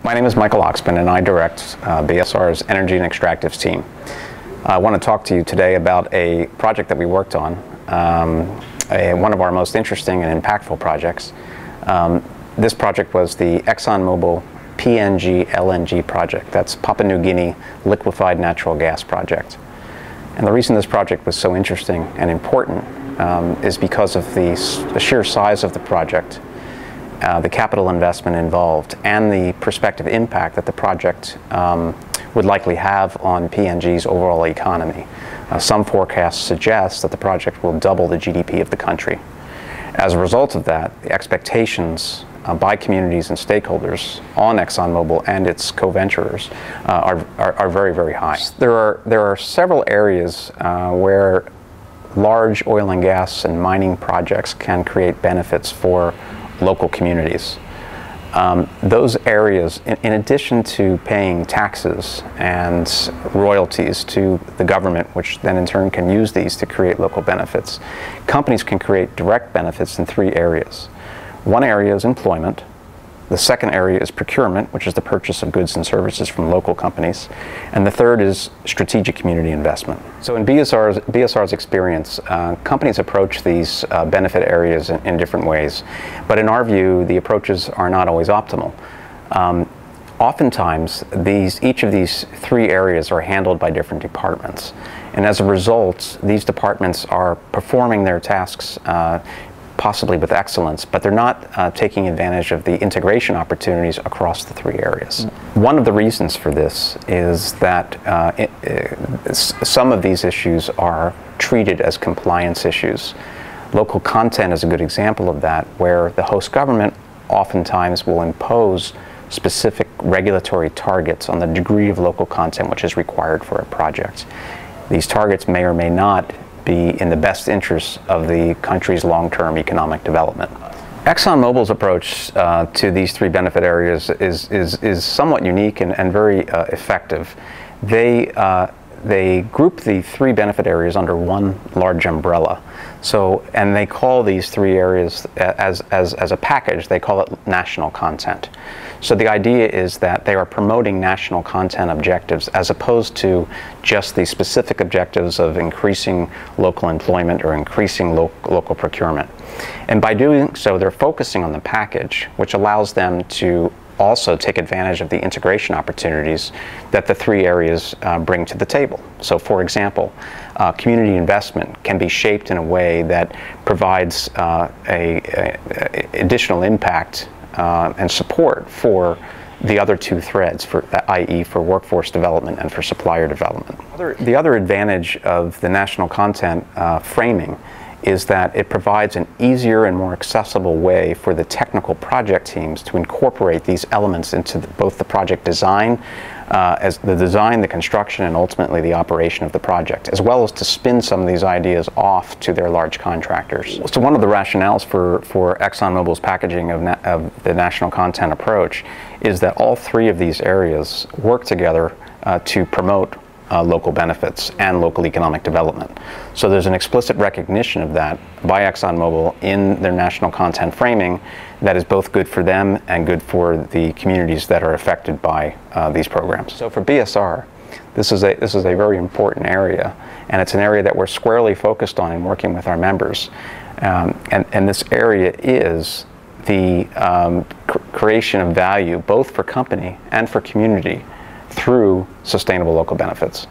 My name is Michael Oxman, and I direct BSR's Energy and Extractives team. I want to talk to you today about a project that we worked on, one of our most interesting and impactful projects. This project was the ExxonMobil PNG LNG project. That's Papua New Guinea liquefied natural gas project. And the reason this project was so interesting and important is because of the sheer size of the project, the capital investment involved, and the prospective impact that the project would likely have on PNG's overall economy. Some forecasts suggest that the project will double the GDP of the country. As a result of that, the expectations by communities and stakeholders on ExxonMobil and its co-venturers are very, very high. There are several areas where large oil and gas and mining projects can create benefits for local communities. Those areas, in addition to paying taxes and royalties to the government, which then in turn can use these to create local benefits, companies can create direct benefits in three areas. One area is employment. The second area is procurement, which is the purchase of goods and services from local companies. And the third is strategic community investment. So in BSR's experience, companies approach these benefit areas in different ways. But in our view, the approaches are not always optimal. Oftentimes, each of these three areas are handled by different departments. And as a result, these departments are performing their tasks possibly with excellence, but they're not taking advantage of the integration opportunities across the three areas. One of the reasons for this is that some of these issues are treated as compliance issues. Local content is a good example of that, where the host government oftentimes will impose specific regulatory targets on the degree of local content which is required for a project. These targets may or may not be in the best interests of the country's long-term economic development. ExxonMobil's approach to these three benefit areas is somewhat unique and very effective. They group the three benefit areas under one large umbrella. And they call these three areas, as a package, they call it national content. So the idea is that they are promoting national content objectives as opposed to just the specific objectives of increasing local employment or increasing local procurement. And by doing so, they're focusing on the package, which allows them to also take advantage of the integration opportunities that the three areas bring to the table. So for example, community investment can be shaped in a way that provides additional impact and support for the other two threads, i.e. for workforce development and for supplier development. The other advantage of the national content framing is that it provides an easier and more accessible way for the technical project teams to incorporate these elements into both the project design, the construction, and ultimately the operation of the project, as well as to spin some of these ideas off to their large contractors. So one of the rationales for ExxonMobil's packaging of the national content approach is that all three of these areas work together to promote local benefits and local economic development. So there's an explicit recognition of that by ExxonMobil in their national content framing that is both good for them and good for the communities that are affected by these programs. So for BSR, this is a very important area, and it's an area that we're squarely focused on in working with our members. And this area is the creation of value both for company and for community through sustainable local benefits.